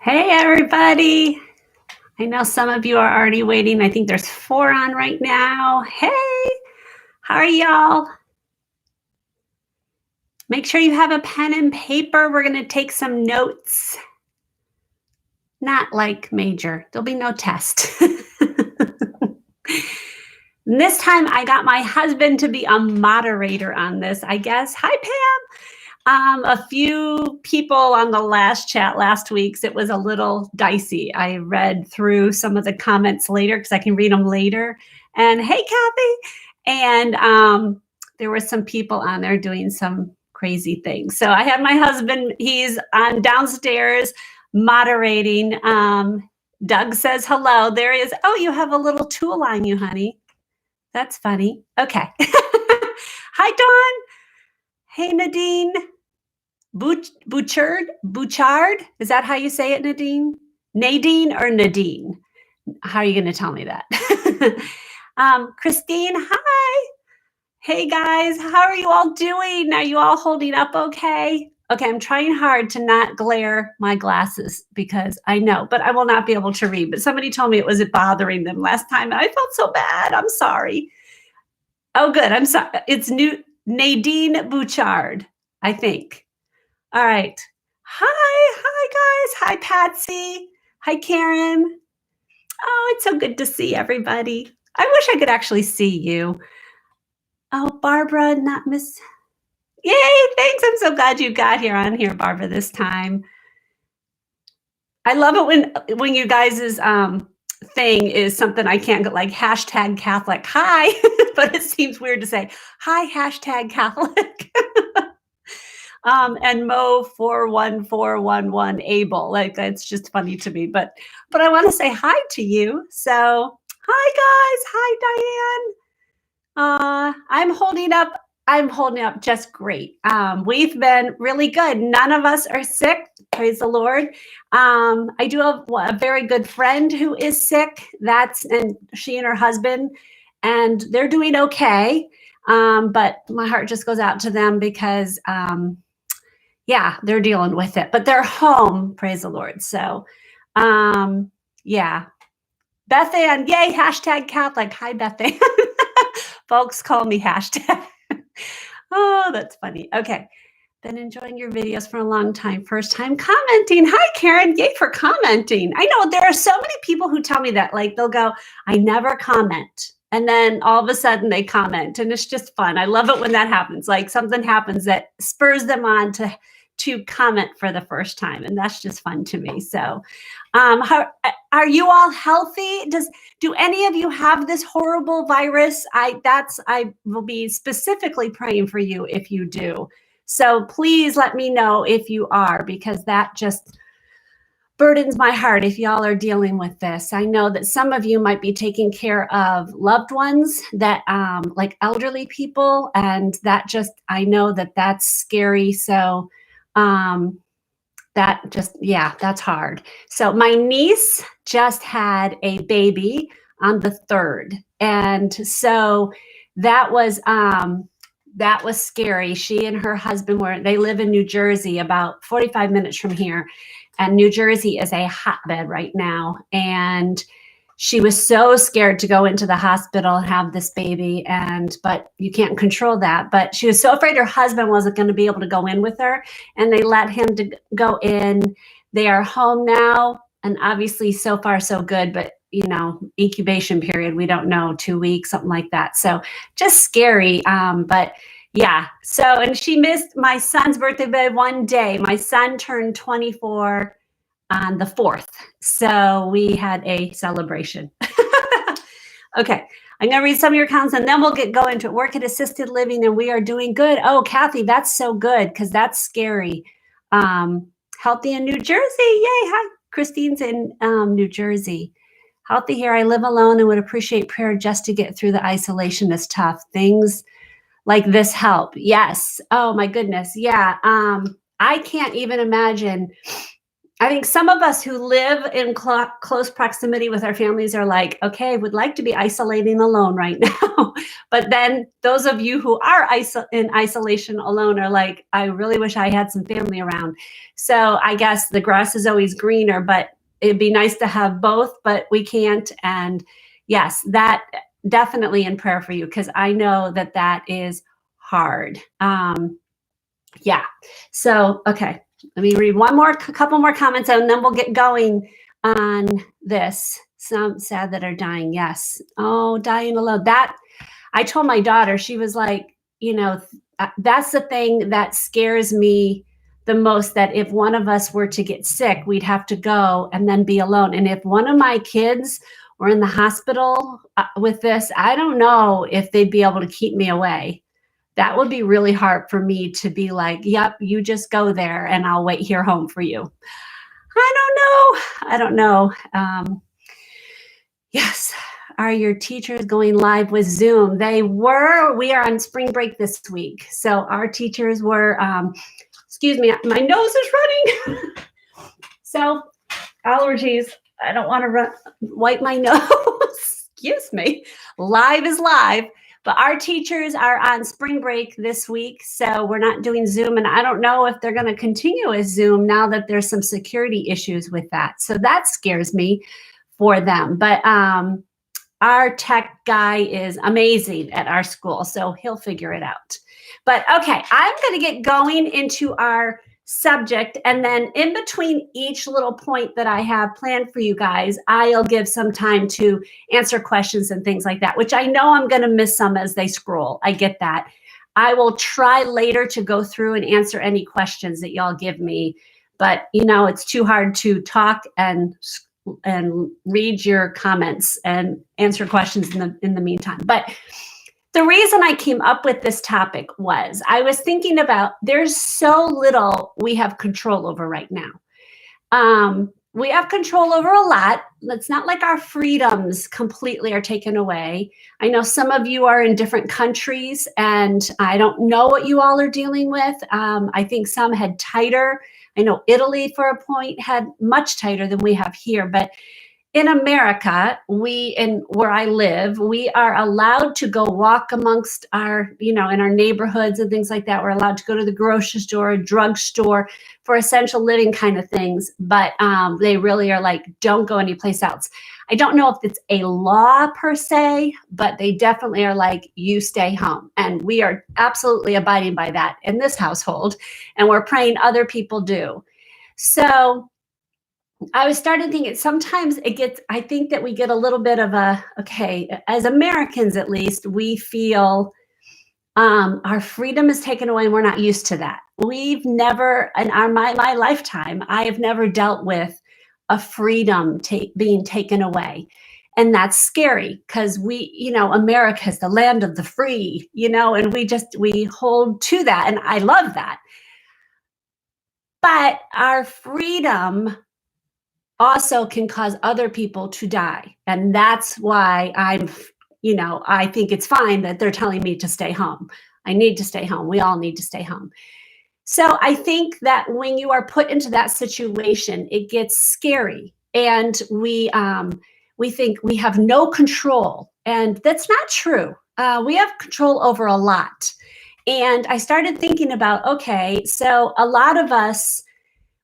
Hey, everybody. I know some of you are already waiting. I think there's 4 on right now. Hey, how are y'all? Make sure you have a pen and paper. We're going to take some notes. Not like major. There'll be no test. And this time I got my husband to be a moderator on this, I guess. Hi, Pam. A few people on the last chat last week's, it was a little dicey. I read through some of the comments later because I can read them later. And hey, Kathy. And there were some people on there doing some crazy things. So I had my husband, he's on downstairs moderating. Doug says hello. There he is. Oh, you have a little tool on you, honey. That's funny. Okay. Hi, Dawn. Hey, Nadine. Bouchard? Is that how you say it, Nadine? Nadine or Nadine? How are you going to tell me that? Christine, hi. Hey, guys. How are you all doing? Are you all holding up okay? Okay, I'm trying hard to not glare my glasses because I know, but I will not be able to read. But somebody told me it was bothering them last time, and I felt so bad. I'm sorry. Oh, good. I'm sorry. It's Nadine Bouchard, I think. All right. Hi, guys. Hi, Patsy. Hi, Karen. Oh, it's so good to see everybody. I wish I could actually see you. Oh, Barbara, not Miss. Yay, thanks. I'm so glad you got here on here, Barbara, this time. I love it when you guys' thing is something I can't get, like hashtag Catholic. Hi, but it seems weird to say, hi, hashtag Catholic. And Mo 41411 Abel. Like it's just funny to me. But I want to say hi to you. So hi guys. Hi Diane. I'm holding up just great. We've been really good. None of us are sick. Praise the Lord. I do have a very good friend who is sick. And she and her husband, and they're doing okay. But my heart just goes out to them because yeah, they're dealing with it, but they're home. Praise the Lord. So, yeah. Beth Ann, yay, hashtag Catholic. Hi, Beth Ann. Folks call me hashtag. Oh, that's funny. Okay. Been enjoying your videos for a long time. First time commenting. Hi, Karen. Yay for commenting. I know there are so many people who tell me that, like they'll go, I never comment. And then all of a sudden they comment and it's just fun. I love it when that happens. Like something happens that spurs them on to comment for the first time. And that's just fun to me. So how, are you all healthy? Do any of you have this horrible virus? I will be specifically praying for you if you do. So please let me know if you are, because that just burdens my heart if y'all are dealing with this. I know that some of you might be taking care of loved ones that like elderly people, and that just, I know that that's scary. So that just, yeah, that's hard. So my niece just had a baby on the 3rd. And so that was scary. She and her husband they live in New Jersey, about 45 minutes from here. And New Jersey is a hotbed right now. And she was so scared to go into the hospital and have this baby. But you can't control that. But she was so afraid her husband wasn't going to be able to go in with her. And they let him to go in. They are home now. And obviously so far so good. But, you know, incubation period, we don't know, 2 weeks, something like that. So just scary. But yeah. So, and she missed my son's birthday by 1 day. My son turned 24 on the 4th. So we had a celebration. Okay. I'm going to read some of your comments and then we'll get going to work at assisted living, and we are doing good. Oh, Kathy, that's so good because that's scary. Healthy in New Jersey. Yay. Hi. Christine's in New Jersey. Healthy here. I live alone and would appreciate prayer just to get through the isolation. Is tough. Things like this help. Yes. Oh my goodness. Yeah. I can't even imagine I think some of us who live in close proximity with our families are like, okay, would like to be isolating alone right now. But then those of you who are in isolation alone are like, I really wish I had some family around. So I guess the grass is always greener, but it'd be nice to have both, but we can't. And yes, that definitely in prayer for you, because I know that that is hard. Yeah. So, okay. Let me read couple more comments, and then we'll get going on this. Some sad that are dying. Yes. Oh, dying alone. That I told my daughter, she was like, that's the thing that scares me the most, that if one of us were to get sick, we'd have to go and then be alone. And if one of my kids were in the hospital with this, I don't know if they'd be able to keep me away. That would be really hard for me to be like, yep, you just go there and I'll wait here home for you. I don't know. Yes. Are your teachers going live with Zoom? They were. We are on spring break this week. So our teachers were, excuse me, my nose is running. So allergies. I don't want to wipe my nose. Excuse me. Live is live. But our teachers are on spring break this week, so we're not doing Zoom. And I don't know if they're going to continue as Zoom now that there's some security issues with that. So that scares me for them. But our tech guy is amazing at our school, so he'll figure it out. But okay, I'm going to get going into our subject, and then in between each little point that I have planned for you guys, I'll give some time to answer questions and things like that, which I know I'm going to miss some as they scroll. I get that. I will try later to go through and answer any questions that y'all give me, but it's too hard to talk and read your comments and answer questions in the meantime. But the reason I came up with this topic was I was thinking about there's so little we have control over right now. We have control over a lot. It's not like our freedoms completely are taken away. I know some of you are in different countries, and I don't know what you all are dealing with. I think some had tighter. I know Italy, for a point, had much tighter than we have here, but in America, where I live, we are allowed to go walk amongst our, in our neighborhoods and things like that. We're allowed to go to the grocery store, a drugstore for essential living kind of things. But they really are like, don't go anyplace else. I don't know if it's a law per se, but they definitely are like, you stay home. And we are absolutely abiding by that in this household. And we're praying other people do. So I was starting thinking sometimes I think that we get a little bit of okay, as Americans at least, we feel our freedom is taken away and we're not used to that. We've never, in my lifetime, I have never dealt with a freedom being taken away. And that's scary because America is the land of the free, and we hold to that. And I love that. But our freedom also can cause other people to die. And that's why I think it's fine that they're telling me to stay home. I need to stay home. We all need to stay home. So I think that when you are put into that situation, it gets scary. And we think we have no control. And that's not true. We have control over a lot. And I started thinking about, okay, so a lot of us,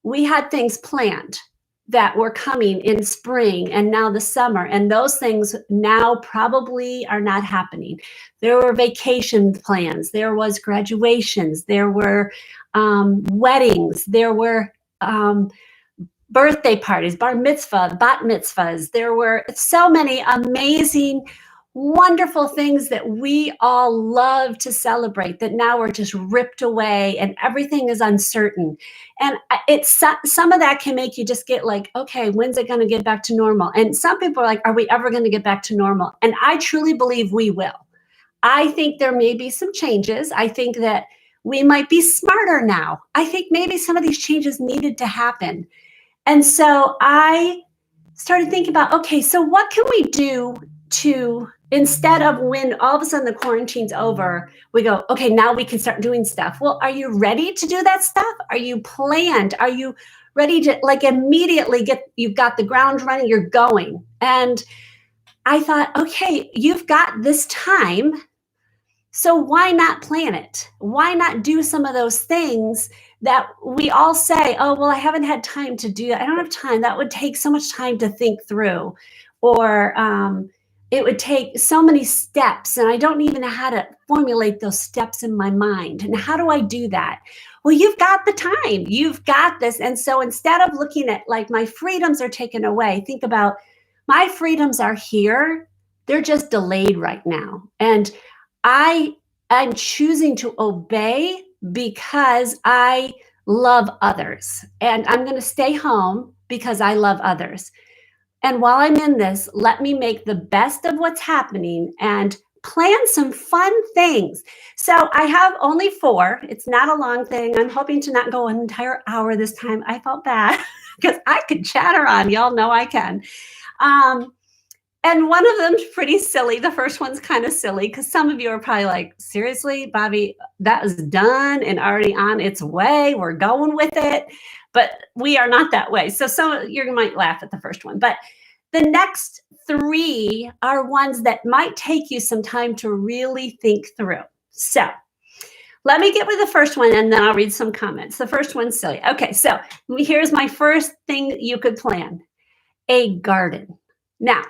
we had things planned that were coming in spring and now the summer, and those things now probably are not happening. There were vacation plans, there was graduations, there were weddings, there were birthday parties, bar mitzvah, bat mitzvahs. There were so many amazing, wonderful things that we all love to celebrate that now we're just ripped away and everything is uncertain. And some of that can make you just get like, okay, when's it going to get back to normal? And some people are like, are we ever going to get back to normal? And I truly believe we will. I think there may be some changes. I think that we might be smarter now. I think maybe some of these changes needed to happen. And so I started thinking about, okay, so what can we do to, instead of when all of a sudden the quarantine's over, we go, okay, now we can start doing stuff. Well, are you ready to do that stuff? Are you planned? Are you ready to like immediately you've got the ground running, you're going. And I thought, okay, you've got this time. So why not plan it? Why not do some of those things that we all say, oh, well, I haven't had time to do that. I don't have time. That would take so much time to think through. Or it would take so many steps, and I don't even know how to formulate those steps in my mind. And how do I do that? Well, you've got the time. You've got this. And so instead of looking at like my freedoms are taken away, think about my freedoms are here. They're just delayed right now. And I'm choosing to obey because I love others. And I'm going to stay home because I love others. And while I'm in this, let me make the best of what's happening and plan some fun things. So I have only 4. It's not a long thing. I'm hoping to not go an entire hour this time. I felt bad because I could chatter on. Y'all know I can. And one of them's pretty silly. The first one's kind of silly because some of you are probably like, seriously, Bobby, that is done and already on its way. We're going with it. But we are not that way. So you might laugh at the first one. But the next 3 are ones that might take you some time to really think through. So let me get with the first one and then I'll read some comments. The first one's silly. Okay, so here's my first thing you could plan. A garden. Now,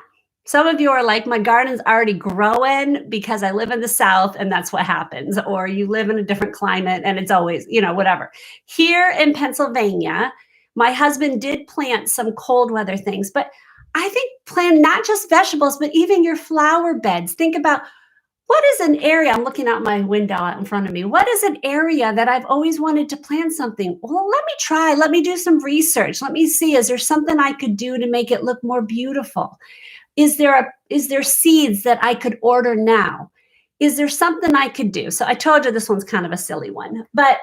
some of you are like, my garden's already growing because I live in the South and that's what happens. Or you live in a different climate and it's always, whatever. Here in Pennsylvania, my husband did plant some cold weather things, but I think plant not just vegetables, but even your flower beds. Think about what is an area, I'm looking out my window out in front of me. What is an area that I've always wanted to plant something? Well, let me do some research. Let me see, is there something I could do to make it look more beautiful? Is there seeds that I could order now? Is there something I could do? So I told you this one's kind of a silly one, but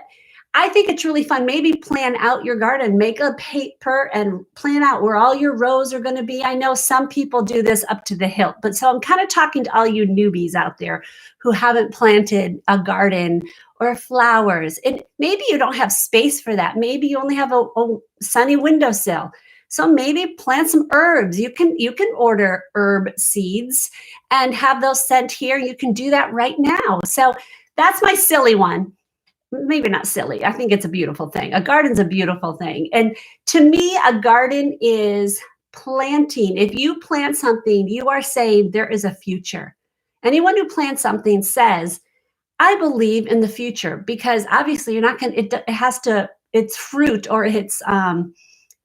I think it's really fun. Maybe plan out your garden, make a paper and plan out where all your rows are going to be. I know some people do this up to the hilt, but so I'm kind of talking to all you newbies out there who haven't planted a garden or flowers. And maybe you don't have space for that. Maybe you only have a sunny windowsill. So maybe plant some herbs. You can order herb seeds and have those sent here. You can do that right now. So that's my silly one. Maybe not silly. I think it's a beautiful thing. A garden's a beautiful thing. And to me, a garden is planting. If you plant something, you are saying there is a future. Anyone who plants something says, I believe in the future, because obviously you're not going to, it's fruit or it's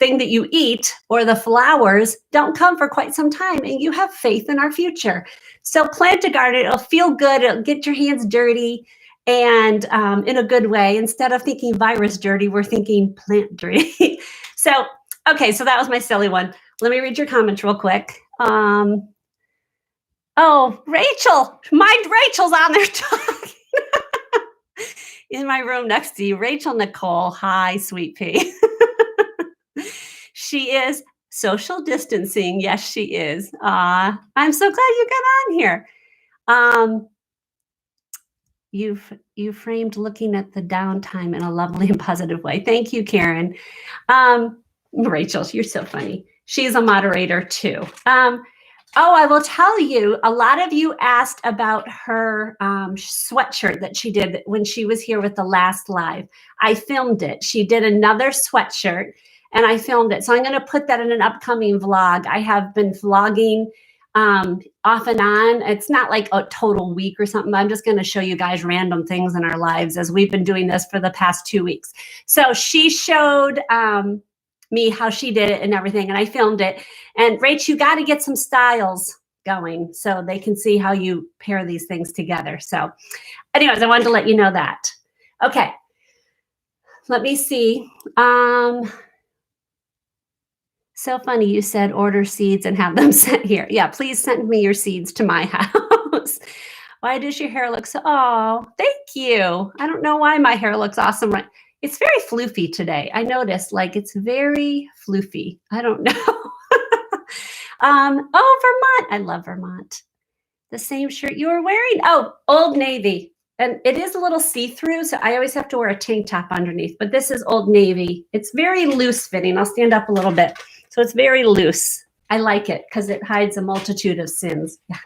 thing that you eat or the flowers don't come for quite some time, and you have faith in our future. So plant a garden. It'll feel good. It'll get your hands dirty and in a good way. Instead of thinking virus dirty, we're thanking plant dirty. So that was my silly one. Let me read your comments real quick. Rachel, Rachel's on there talking in my room next to you. Rachel Nicole, hi, sweet pea. She is social distancing. Yes, she is. I'm so glad you got on here. You framed looking at the downtime in a lovely and positive way. Thank you, Karen. Rachel, you're so funny. She's a moderator too. I will tell you, a lot of you asked about her sweatshirt that she did when she was here with the last live. I filmed it. She did another sweatshirt and I filmed it. So I'm going to put that in an upcoming vlog. I have been vlogging off and on. It's not like a total week or something. I'm just going to show you guys random things in our lives as we've been doing this for the past 2 weeks. So she showed me how she did it and everything, and I filmed it. And Rach, you got to get some styles going so they can see how you pair these things together. So anyways, I wanted to let you know that. Okay, let me see. So funny, you said order seeds and have them sent here. Yeah, please send me your seeds to my house. Why does your hair look so, thank you. I don't know why my hair looks awesome. Right. It's very floofy today. I noticed it's very floofy. I don't know. Vermont. I love Vermont. The same shirt you were wearing. Oh, Old Navy. and it is a little see-through, so I always have to wear a tank top underneath, but this is Old Navy. It's very loose fitting. I'll stand up a little bit. So it's very loose. I like it because it hides a multitude of sins. Yeah.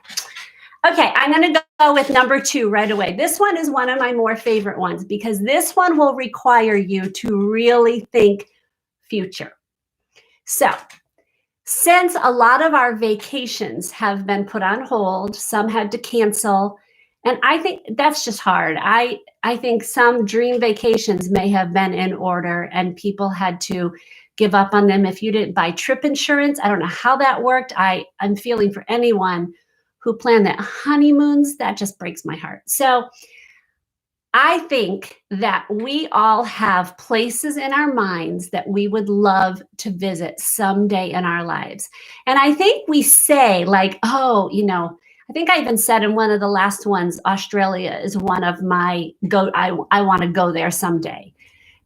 Okay, I'm going to go with number 2 right away. This one is one of my more favorite ones because this one will require you to really think future. So, since a lot of our vacations have been put on hold, some had to cancel, and I think that's just hard. I think some dream vacations may have been in order and people had to give up on them. If you didn't buy trip insurance, I don't know how that worked. I'm feeling for anyone who planned that honeymoons. That just breaks my heart. So I think that we all have places in our minds that we would love to visit someday in our lives. And I think we say like, oh, I think I even said in one of the last ones, Australia is one of my I want to go there someday.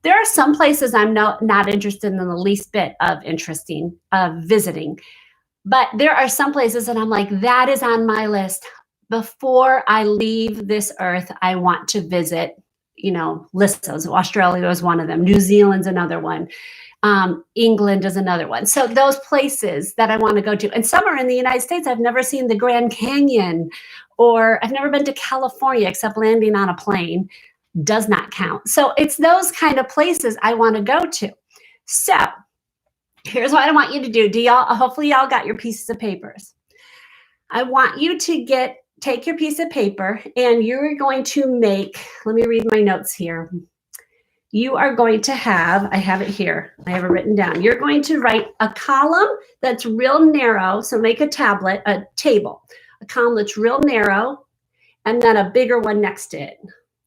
There are some places I'm not interested in the least bit of visiting. But there are some places that I'm like, that is on my list. Before I leave this earth, I want to visit, list those. Australia is one of them. New Zealand's another one. England is another one. So those places that I want to go to. And some are in the United States. I've never seen the Grand Canyon, or I've never been to California except landing on a plane. Does not count. So it's those kind of places I want to go to. So here's what I want you to do. Hopefully y'all got your pieces of papers. I want you to take your piece of paper and you're going to let me read my notes here. You are going to I have it here. I have it written down. You're going to write a column that's real narrow. So make a table, a column that's real narrow, and then a bigger one next to it.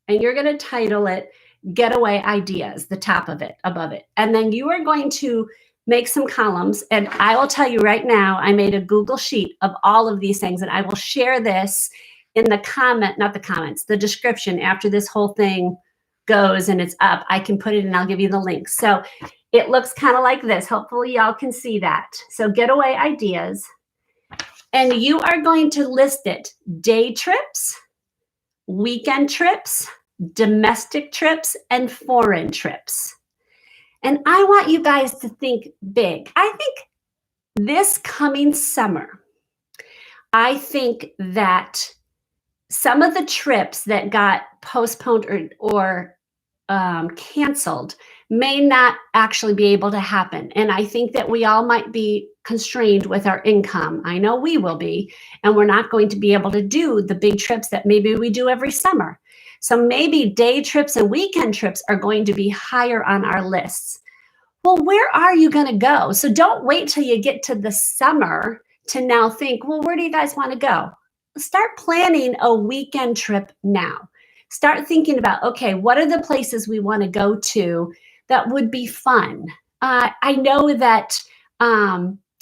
And you're going to title it Getaway Ideas, the top of it, above it. And then you are going to make some columns. And I will tell you right now, I made a Google sheet of all of these things. And I will share this in the description after this whole thing goes and it's up. I can put it and I'll give you the link. So it looks kind of like this. Hopefully y'all can see that. So Getaway Ideas. And you are going to list it: day trips, weekend trips, domestic trips, and foreign trips. And I want you guys to think big. I think this coming summer, I think that some of the trips that got postponed or canceled may not actually be able to happen. And I think that we all might be constrained with our income. I know we will be, and we're not going to be able to do the big trips that maybe we do every summer. So maybe day trips and weekend trips are going to be higher on our lists. Well, where are you going to go? So don't wait till you get to the summer to now think, well, where do you guys want to go? Start planning a weekend trip now. Start thinking about, okay, what are the places we want to go to that would be fun? I know that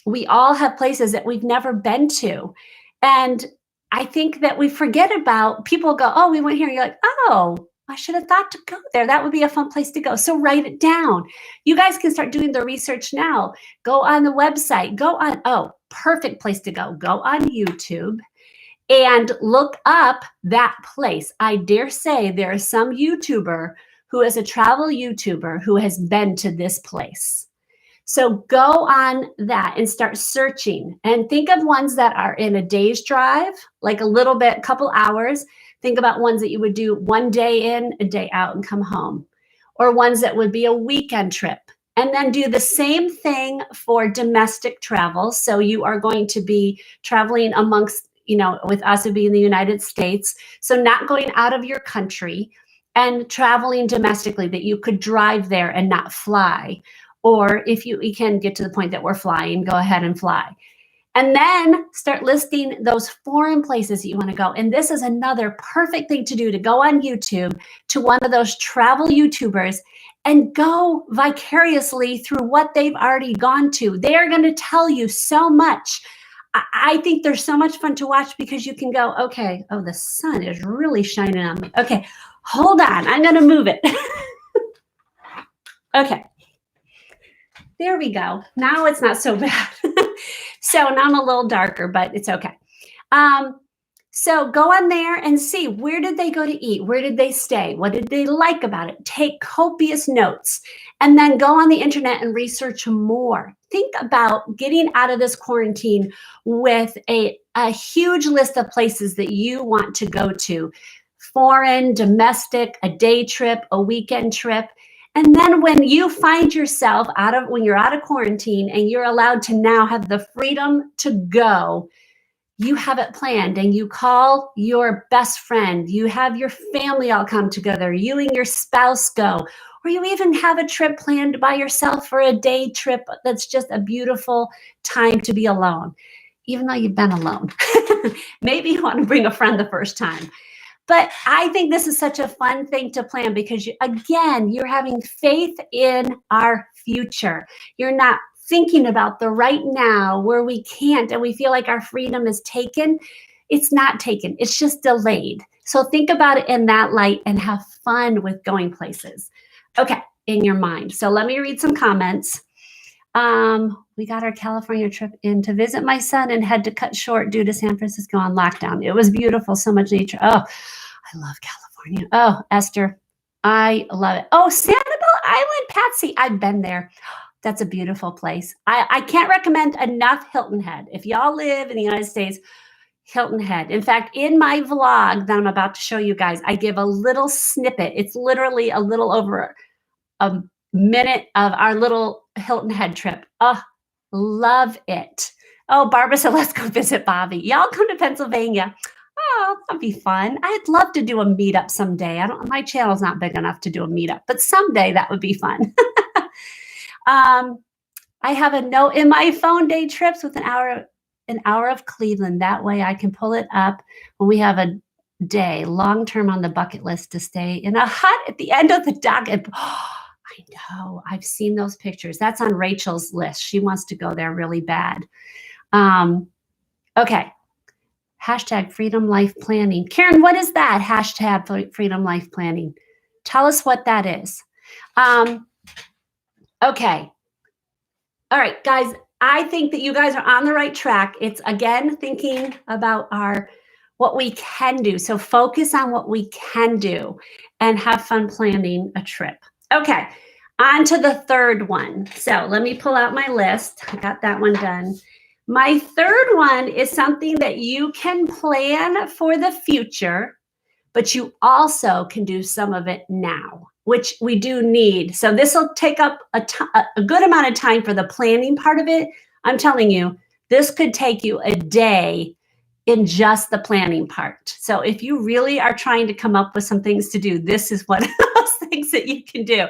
we all have places that we've never been to. And I think that we forget about, people go, oh, we went here. And you're like, oh, I should have thought to go there. That would be a fun place to go. So write it down. You guys can start doing the research now. Go on the website. Perfect place to go. Go on YouTube and look up that place. I dare say there is some YouTuber who is a travel YouTuber who has been to this place. So go on that and start searching and think of ones that are in a day's drive, like a couple hours. Think about ones that you would do one day in, a day out and come home, or ones that would be a weekend trip. And then do the same thing for domestic travel. So you are going to be traveling amongst, with us, it would be in the United States. So not going out of your country and traveling domestically, that you could drive there and not fly. Or if you can get to the point that we're flying, go ahead and fly. And then start listing those foreign places that you want to go. And this is another perfect thing to do, to go on YouTube to one of those travel YouTubers and go vicariously through what they've already gone to. They are going to tell you so much. I think they're so much fun to watch because you can go, okay, oh, the sun is really shining on me. Okay, hold on. I'm going to move it. Okay. There we go. Now it's not so bad. So now I'm a little darker, but it's okay. So go on there and see, where did they go to eat? Where did they stay? What did they like about it? Take copious notes and then go on the internet and research more. Think about getting out of this quarantine with a huge list of places that you want to go to: foreign, domestic, a day trip, a weekend trip. And then when you find yourself when you're out of quarantine and you're allowed to now have the freedom to go, you have it planned and you call your best friend, you have your family all come together, you and your spouse go, or you even have a trip planned by yourself for a day trip that's just a beautiful time to be alone, even though you've been alone. Maybe you want to bring a friend the first time. But I think this is such a fun thing to plan because, again, you're having faith in our future. You're not thinking about the right now where we can't and we feel like our freedom is taken. It's not taken. It's just delayed. So think about it in that light and have fun with going places. Okay, in your mind. So let me read some comments. We got our California trip in to visit my son and had to cut short due to San Francisco on lockdown. It was beautiful, so much nature. Oh, I love California. Oh, Esther, I love it. Oh, Sanibel Island, Patsy, I've been there. That's a beautiful place. I can't recommend enough Hilton Head. If y'all live in the United States, Hilton Head. In fact, in my vlog that I'm about to show you guys, I give a little snippet. It's literally a little over a minute of our little Hilton Head trip. Oh, love it. Oh, Barbara said, let's go visit Bobby. Y'all come to Pennsylvania. Oh, that'd be fun. I'd love to do a meetup someday. My channel's not big enough to do a meetup, but someday that would be fun. I have a note in my phone: day trips with an hour of Cleveland. That way I can pull it up when we have a day long-term on the bucket list to stay in a hut at the end of the dock. And I know, I've seen those pictures. That's on Rachel's list. She wants to go there really bad. Okay. Hashtag Freedom Life Planning. Karen, what is that? Hashtag Freedom Life Planning. Tell us what that is. Okay. All right, guys, I think that you guys are on the right track. It's, again, thinking about what we can do. So focus on what we can do and have fun planning a trip. Okay, on to the third one. So let me pull out my list. I got that one done. My third one is something that you can plan for the future, but you also can do some of it now, which we do need. So this will take up a good amount of time for the planning part of it. I'm telling you, this could take you a day in just the planning part. So if you really are trying to come up with some things to do, this is one of those things that you can do.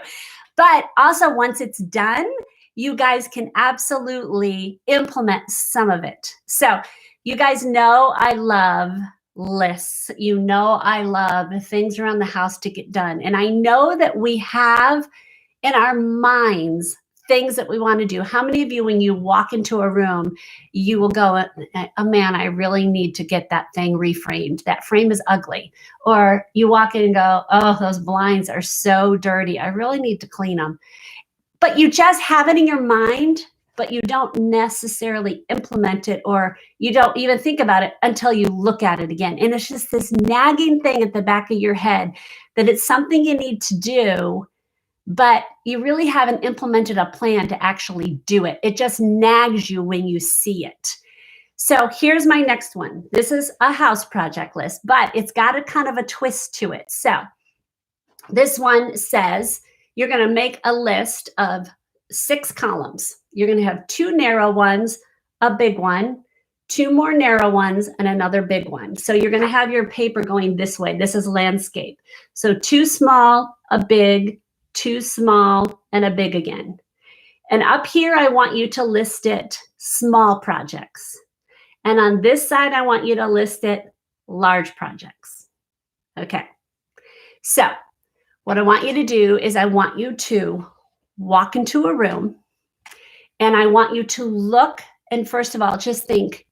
But also, once it's done, you guys can absolutely implement some of it. So you guys know I love lists. You know I love things around the house to get done. And I know that we have in our minds things that we want to do. How many of you, when you walk into a room, you will go, oh man, I really need to get that thing reframed. That frame is ugly. Or you walk in and go, oh, those blinds are so dirty. I really need to clean them. But you just have it in your mind, but you don't necessarily implement it, or you don't even think about it until you look at it again. And it's just this nagging thing at the back of your head that it's something you need to do, but you really haven't implemented a plan to actually do it. It just nags you when you see it. So here's my next one. This is a house project list, but it's got a kind of a twist to it. So this one says you're going to make a list of 6 columns. You're going to have 2 narrow ones, a big one, 2 more narrow ones, and another big one. So you're going to have your paper going this way. This is landscape. So 2 small, a big, 2 small, and a big again. And up here, I want you to list it small projects. And on this side, I want you to list it large projects. Okay. So what I want you to do is I want you to walk into a room, and I want you to look, and first of all, just think,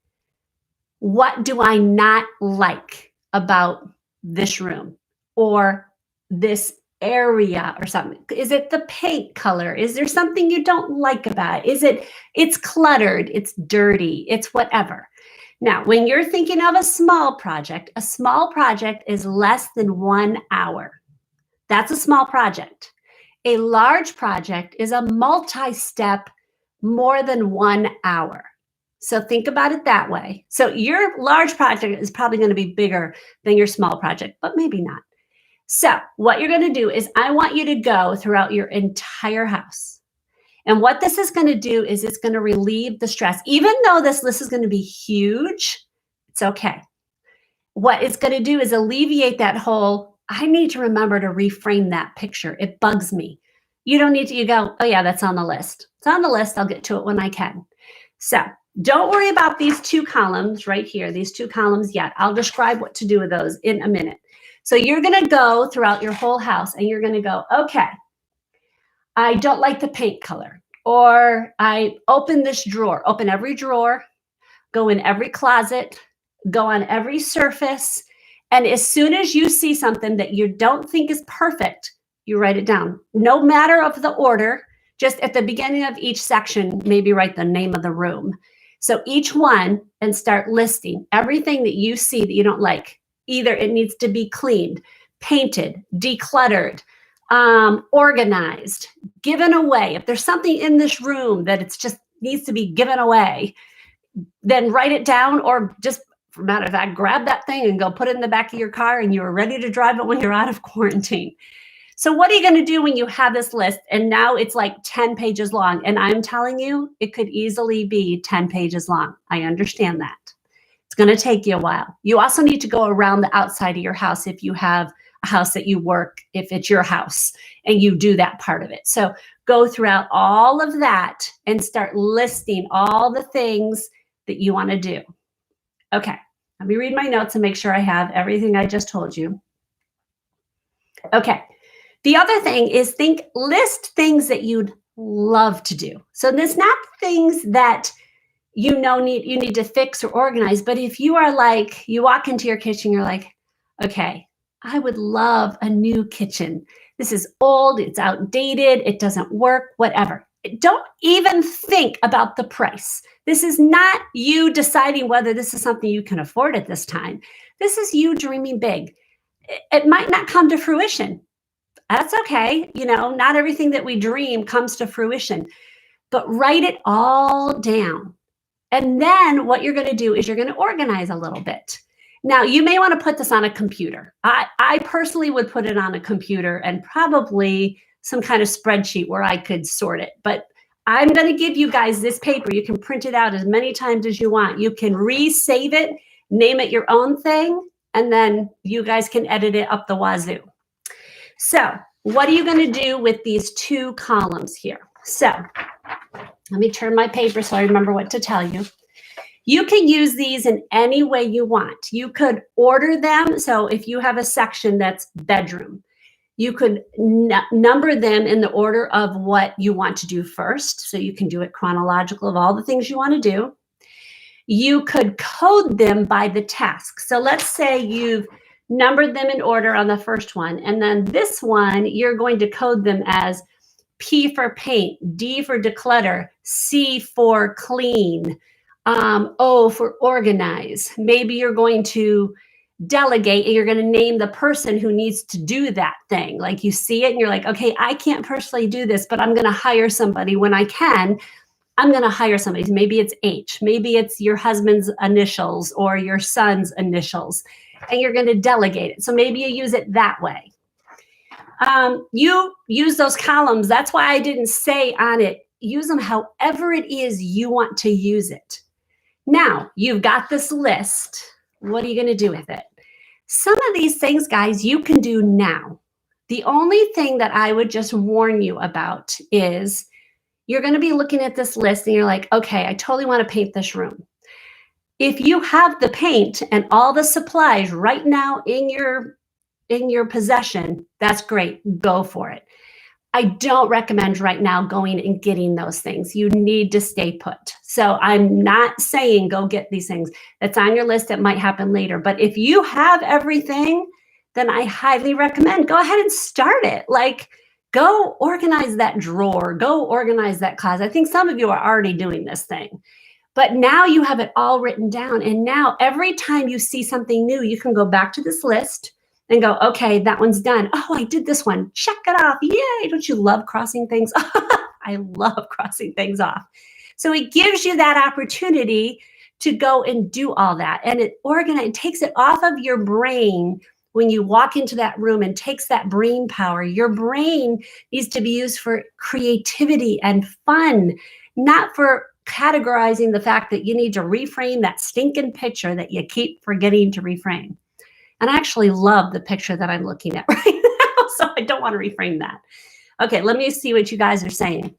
what do I not like about this room or this area or something? Is it the paint color? Is there something you don't like about it? It's cluttered, it's dirty, it's whatever. Now, when you're thinking of a small project is less than 1 hour. That's a small project. A large project is a multi-step, more than 1 hour. So think about it that way. So your large project is probably going to be bigger than your small project, but maybe not. So what you're going to do is I want you to go throughout your entire house. And what this is going to do is it's going to relieve the stress. Even though this list is going to be huge, it's okay. What it's going to do is alleviate that whole, I need to remember to reframe that picture. It bugs me. You don't need to, you go, oh yeah, that's on the list. It's on the list. I'll get to it when I can. So don't worry about these 2 columns right here, these 2 columns yet. I'll describe what to do with those in a minute. So you're going to go throughout your whole house and you're going to go, okay, I don't like the paint color, or I open this drawer, open every drawer, go in every closet, go on every surface. And as soon as you see something that you don't think is perfect, you write it down. No matter of the order, just at the beginning of each section, maybe write the name of the room. So each one, and start listing everything that you see that you don't like. Either it needs to be cleaned, painted, decluttered, organized, given away. If there's something in this room that it's just needs to be given away, then write it down, or just, for matter of fact, grab that thing and go put it in the back of your car and you're ready to drive it when you're out of quarantine. So what are you going to do when you have this list and now it's like 10 pages long? And I'm telling you, it could easily be 10 pages long. I understand that. It's going to take you a while. You also need to go around the outside of your house if you have a house that you work, if it's your house and you do that part of it. So go throughout all of that and start listing all the things that you want to do. Okay, let me read my notes and make sure I have everything I just told you. Okay, the other thing is list things that you'd love to do. So there's not things that you need to fix or organize, but if you are like, you walk into your kitchen, you're like, okay, I would love a new kitchen. This is old, it's outdated, it doesn't work, whatever. Don't even think about the price. This is not you deciding whether this is something you can afford at this time. This is you dreaming big. It might not come to fruition. That's okay. Not everything that we dream comes to fruition, but write it all down. And then what you're going to do is you're going to organize a little bit. Now, you may want to put this on a computer. I personally would put it on a computer and probably some kind of spreadsheet where I could sort it. But I'm going to give you guys this paper. You can print it out as many times as you want. You can resave it, name it your own thing, and then you guys can edit it up the wazoo. So what are you going to do with these 2 columns here? So let me turn my paper so I remember what to tell you. You can use these in any way you want. You could order them. So if you have a section that's bedroom, you could number them in the order of what you want to do first. So you can do it chronological of all the things you want to do. You could code them by the task. So let's say you've numbered them in order on the first one. And then this one, you're going to code them as P for paint, D for declutter, C for clean, O for organize. Maybe you're going to delegate and you're going to name the person who needs to do that thing. Like you see it and you're like, okay, I can't personally do this, but I'm going to hire somebody when I can. I'm going to hire somebody. Maybe it's H, maybe it's your husband's initials or your son's initials, and you're going to delegate it. So maybe you use it that way. You use those columns. That's why I didn't say on it, use them however it is you want to use it. Now, you've got this list. What are you going to do with it? Some of these things, guys, you can do now. The only thing that I would just warn you about is you're going to be looking at this list and you're like, okay, I totally want to paint this room. If you have the paint and all the supplies right now in your possession, that's great. Go for it. I don't recommend right now going and getting those things. You need to stay put. So I'm not saying go get these things. That's on your list. It might happen later. But if you have everything, then I highly recommend go ahead and start it. Like, go organize that drawer. Go organize that closet. I think some of you are already doing this thing. But now you have it all written down. And now every time you see something new, you can go back to this list and go, okay, that one's done. Oh, I did this one. Check it off. Yay. Don't you love crossing things off? I love crossing things off. So it gives you that opportunity to go and do all that. And it takes it off of your brain when you walk into that room and takes that brain power. Your brain needs to be used for creativity and fun, not for categorizing the fact that you need to reframe that stinking picture that you keep forgetting to reframe. And I actually love the picture that I'm looking at right now, so I don't want to reframe that. Okay, let me see what you guys are saying.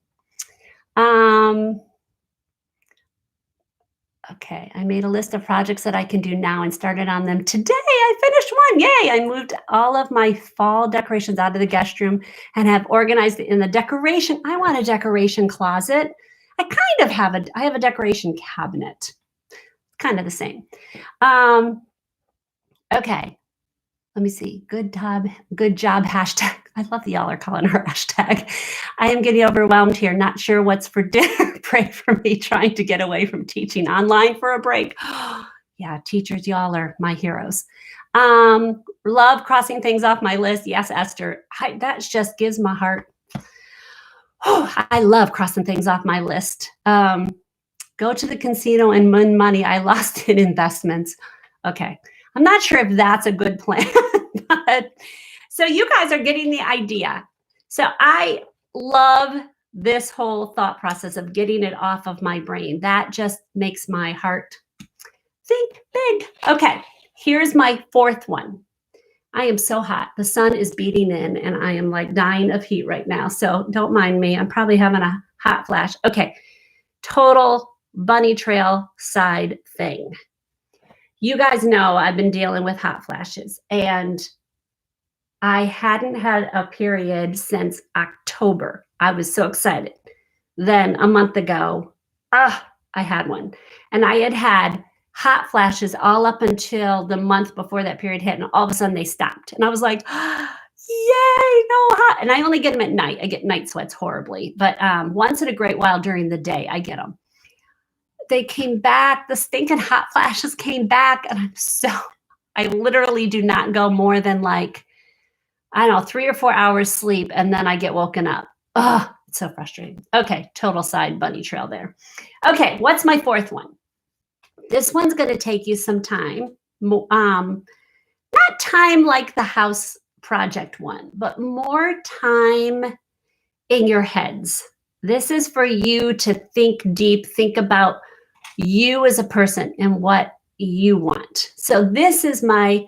Okay, I made a list of projects that I can do now and started on them today. I finished one. Yay! I moved all of my fall decorations out of the guest room and have organized it in the decoration. I want a decoration closet. I have a decoration cabinet. Kind of the same. Okay. Let me see. Good job hashtag. I love that y'all are calling her hashtag. I am getting overwhelmed here. Not sure what's for dinner. Pray for me trying to get away from teaching online for a break. Yeah, teachers, y'all are my heroes. Love crossing things off my list. Yes, Esther. That just gives my heart. I love crossing things off my list. Go to the casino and win money I lost in investments. Okay. I'm not sure if that's a good plan, but so you guys are getting the idea. So I love this whole thought process of getting it off of my brain. That just makes my heart think big. Okay, here's my fourth one. I am so hot. The sun is beating in and I am like dying of heat right now. So don't mind me. I'm probably having a hot flash. Okay, total bunny trail side thing. You guys know I've been dealing with hot flashes and I hadn't had a period since October. I was so excited. Then a month ago, I had one. And I had hot flashes all up until the month before that period hit. And all of a sudden they stopped. And I was like, yay, no hot. And I only get them at night. I get night sweats horribly. But once in a great while during the day, I get them. They came back. The stinking hot flashes came back. And I literally do not go more than like, I don't know, 3 or 4 hours sleep. And then I get woken up. Oh, it's so frustrating. Okay. Total side bunny trail there. Okay. What's my fourth one? This one's going to take you some time. Not time like the house project one, but more time in your heads. This is for you to think deep, think about you as a person and what you want. So this is my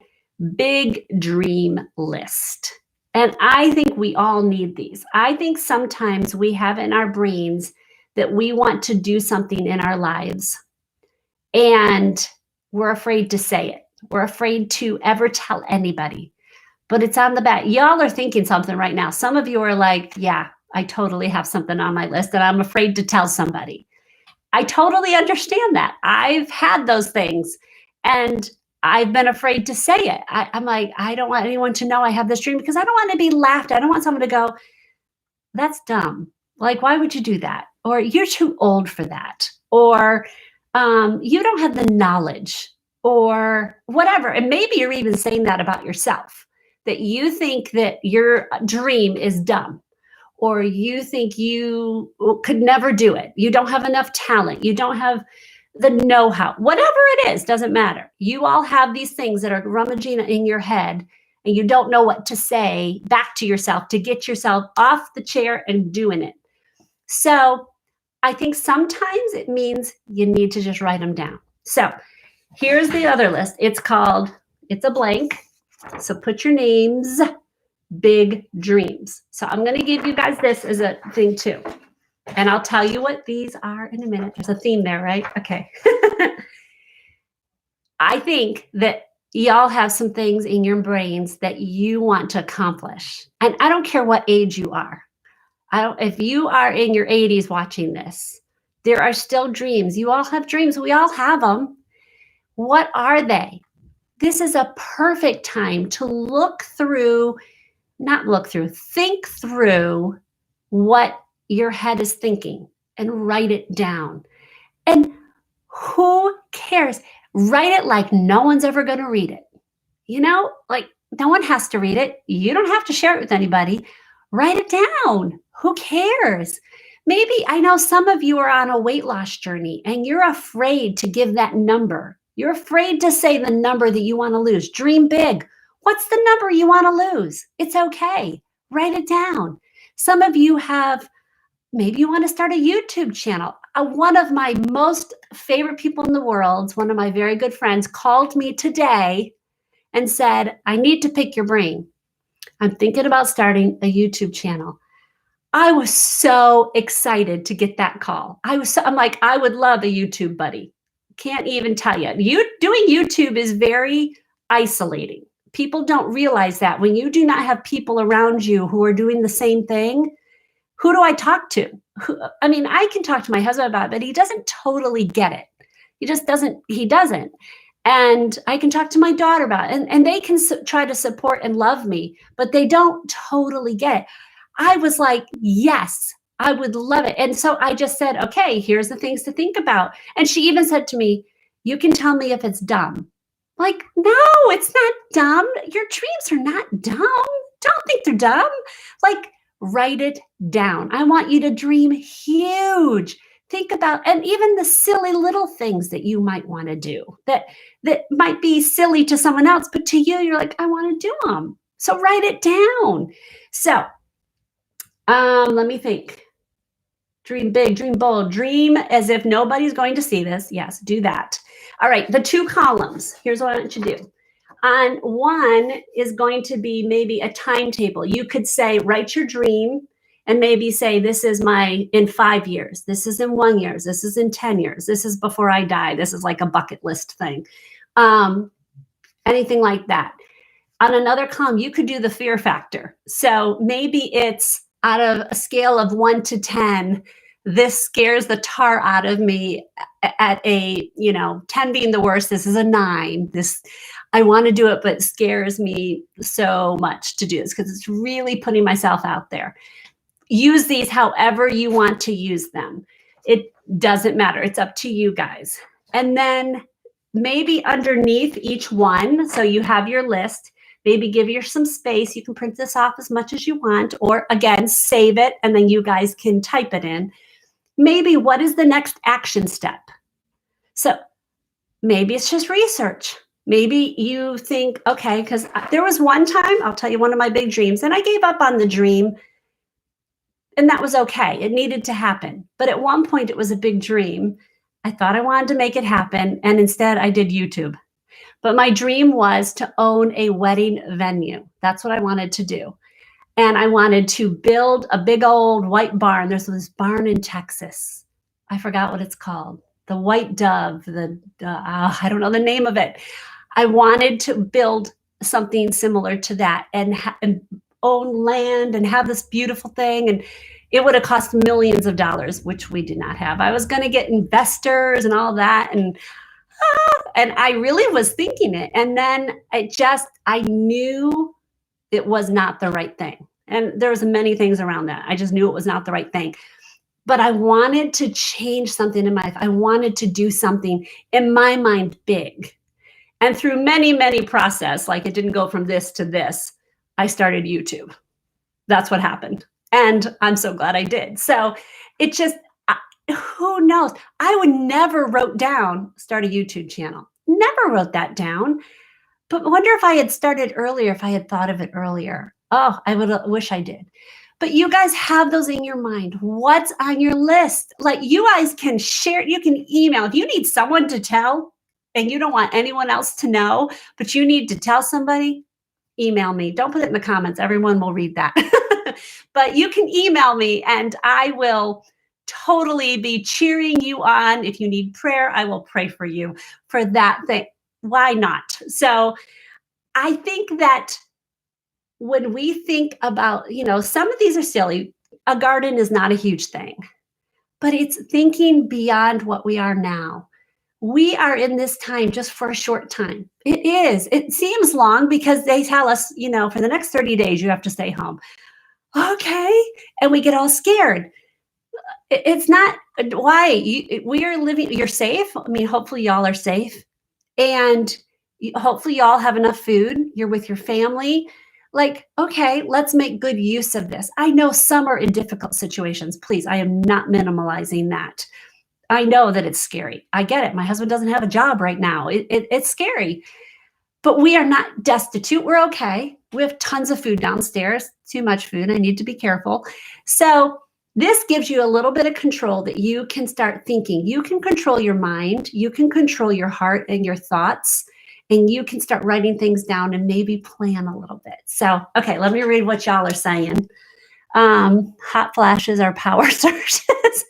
big dream list. And I think we all need these. I think sometimes we have in our brains that we want to do something in our lives and we're afraid to say it. We're afraid to ever tell anybody, but it's on the back. Y'all are thinking something right now. Some of you are like, yeah, I totally have something on my list and I'm afraid to tell somebody. I totally understand that. I've had those things and I've been afraid to say it. I'm like, I don't want anyone to know I have this dream because I don't want to be laughed at. I don't want someone to go, that's dumb. Like, why would you do that? Or you're too old for that. Or you don't have the knowledge or whatever. And maybe you're even saying that about yourself, that you think that your dream is dumb. Or you think you could never do it. You don't have enough talent. You don't have the know-how. Whatever it is, doesn't matter. You all have these things that are rummaging in your head and you don't know what to say back to yourself to get yourself off the chair and doing it. So I think sometimes it means you need to just write them down. So here's the other list. It's a blank. So put your names. Big dreams. So I'm going to give you guys this as a thing too. And I'll tell you what these are in a minute. There's a theme there, right? Okay. I think that y'all have some things in your brains that you want to accomplish. And I don't care what age you are. If you are in your 80s watching this, there are still dreams. You all have dreams. We all have them. What are they? This is a perfect time to think through what your head is thinking and write it down. And Who cares? Write it like no one's ever going to read it. Like no one has to read it. You don't have to share it with anybody. Write it down. Who cares? Maybe I know some of you are on a weight loss journey and you're afraid to give that number. You're afraid to say the number that you want to lose. Dream big. What's the number you want to lose? It's okay. Write it down. Some of you have, maybe you want to start a YouTube channel. One of my most favorite people in the world, one of my very good friends, called me today and said, I need to pick your brain. I'm thinking about starting a YouTube channel. I was so excited to get that call. I'm like, I would love a YouTube buddy. Can't even tell you. Doing YouTube is very isolating. People don't realize that when you do not have people around you who are doing the same thing, who do I talk to? I can talk to my husband about it, but he doesn't totally get it. He doesn't. And I can talk to my daughter about it, and they can try to support and love me, but they don't totally get it. I was like, yes, I would love it. And so I just said, okay, here's the things to think about. And she even said to me, you can tell me if it's dumb. Like, no, it's not dumb. Your dreams are not dumb. Don't think they're dumb. Like, write it down. I want you to dream huge. Think about, and even the silly little things that you might want to do that might be silly to someone else, but to you, you're like, I want to do them. So write it down. So let me think. Dream big, dream bold, dream as if nobody's going to see this. Yes, do that. All right, the 2 columns. Here's what I want you to do. On one is going to be maybe a timetable. You could say, write your dream and maybe say, this is in 5 years. This is in 1 year. This is in 10 years. This is before I die. This is like a bucket list thing. Anything like that. On another column, you could do the fear factor. So maybe it's out of a scale of 1 to 10, this scares the tar out of me at a, 10 being the worst. This is a 9. I want to do it, but it scares me so much to do this because it's really putting myself out there. Use these however you want to use them. It doesn't matter. It's up to you guys. And then maybe underneath each one, so you have your list, maybe give you some space. You can print this off as much as you want, or again, save it, and then you guys can type it in. Maybe what is the next action step? So maybe it's just research. Maybe you think, okay, because there was one time, I'll tell you one of my big dreams, and I gave up on the dream, and that was okay. It needed to happen. But at one point, it was a big dream. I thought I wanted to make it happen, and instead I did YouTube. But my dream was to own a wedding venue. That's what I wanted to do. And I wanted to build a big old white barn. There's this barn in Texas. I forgot what it's called. The White Dove, I don't know the name of it. I wanted to build something similar to that and own land and have this beautiful thing. And it would have cost millions of dollars, which we did not have. I was going to get investors and all that. And I really was thinking it. And then I knew it was not the right thing. And there was many things around that. I just knew it was not the right thing. But I wanted to change something in my life. I wanted to do something in my mind big. And through many, many process, like it didn't go from this to this, I started YouTube. That's what happened. And I'm so glad I did. So it just, who knows? I would never wrote down, start a YouTube channel. Never wrote that down. But wonder if I had started earlier, if I had thought of it earlier. Oh, I would wish I did. But you guys have those in your mind. What's on your list? Like you guys can share, you can email. If you need someone to tell and you don't want anyone else to know, but you need to tell somebody, email me. Don't put it in the comments. Everyone will read that. But you can email me and I will totally be cheering you on. If you need prayer, I will pray for you for that thing. Why not? So I think that when we think about, some of these are silly. A garden is not a huge thing, but it's thinking beyond what we are now. We are in this time just for a short time. It is. It seems long because they tell us, for the next 30 days, you have to stay home. Okay. And we get all scared. It's not why we are living. You're safe. I mean, hopefully y'all are safe, and hopefully y'all have enough food. You're with your family. Like, okay, let's make good use of this. I know some are in difficult situations. Please, I am not minimalizing that. I know that it's scary. I get it. My husband doesn't have a job right now. It's scary, but we are not destitute. We're okay. We have tons of food downstairs, too much food. I need to be careful. So, this gives you a little bit of control that you can start thinking. You can control your mind, you can control your heart and your thoughts, and you can start writing things down and maybe plan a little bit. So, okay, let me read what y'all are saying. Hot flashes are power surges.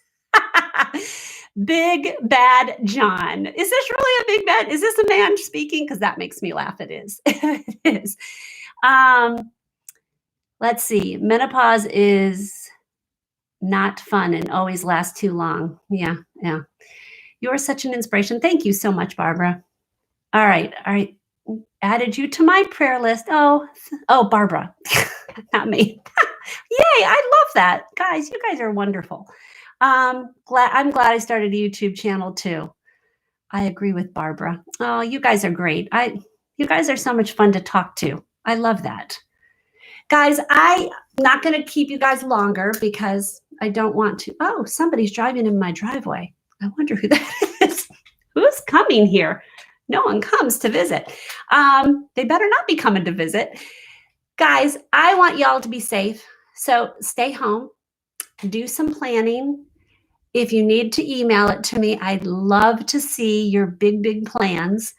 Big Bad John. Is this really a big bad? Is this a man speaking? Because that makes me laugh. It is. It is. Let's see. Menopause is not fun and always lasts too long. Yeah. You are such an inspiration. Thank you so much, Barbara. All right. Added you to my prayer list. Oh, Barbara, not me. Yay! I love that, guys. You guys are wonderful. I'm glad I started a YouTube channel too. I agree with Barbara. Oh, you guys are great. You guys are so much fun to talk to. I love that. Guys, I'm not going to keep you guys longer because I don't want to. Oh, somebody's driving in my driveway. I wonder who that is. Who's coming here? No one comes to visit. They better not be coming to visit. Guys, I want y'all to be safe. So stay home, do some planning. If you need to email it to me, I'd love to see your big plans.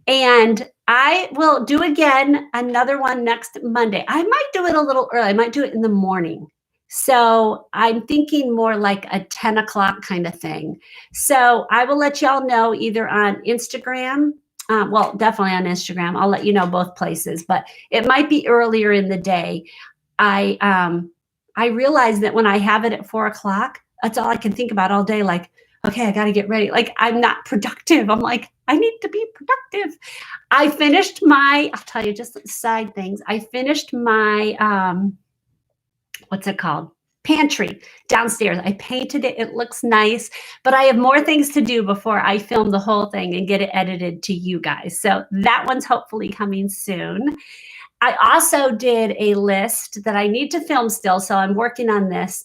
And I will do again another one next Monday. I might do it a little early. I might do it in the morning. So I'm thinking more like a 10 o'clock kind of thing. So I will let y'all know either on Instagram. Well, definitely on Instagram. I'll let you know both places, but it might be earlier in the day. I realize that when I have it at 4 o'clock, that's all I can think about all day. Like, okay, I got to get ready. Like, I'm not productive. I'm like, I need to be productive. I finished I'll tell you just side things. I finished my, what's it called? Pantry downstairs. I painted it. It looks nice, but I have more things to do before I film the whole thing and get it edited to you guys. So that one's hopefully coming soon. I also did a list that I need to film still. So I'm working on this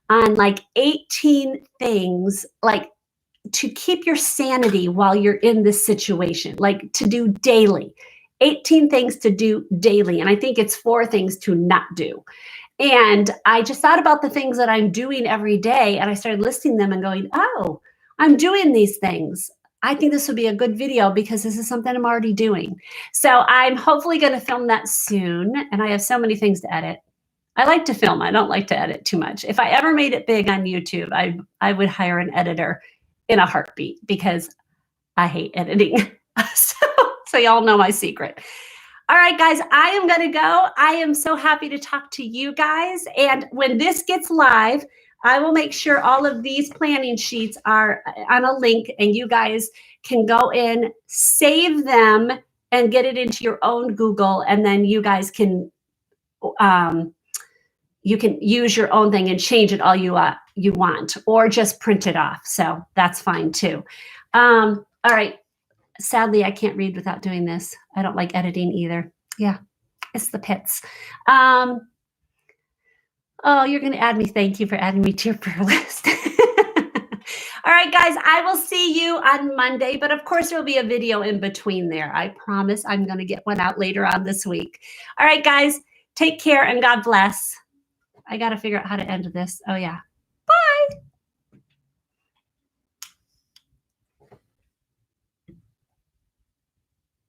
on like 18 things, like to keep your sanity while you're in this situation, like to do daily, 18 things to do daily. And I think it's 4 things to not do. And I just thought about the things that I'm doing every day. And I started listing them and going, oh, I'm doing these things. I think this would be a good video because this is something I'm already doing. So I'm hopefully going to film that soon. And I have so many things to edit. I like to film. I don't like to edit too much. If I ever made it big on YouTube, I would hire an editor in a heartbeat because I hate editing. So y'all know my secret. All right, guys, I am going to go. I am so happy to talk to you guys. And when this gets live, I will make sure all of these planning sheets are on a link and you guys can go in, save them, and get it into your own Google. And then you guys can use your own thing and change it all you want, or just print it off. So that's fine too. All right. Sadly, I can't read without doing this. I don't like editing either. Yeah, it's the pits. Oh, you're going to add me. Thank you for adding me to your prayer list. All right, guys, I will see you on Monday, but of course there'll be a video in between there. I promise I'm going to get one out later on this week. All right, guys, take care and God bless. I got to figure out how to end this. Oh, yeah.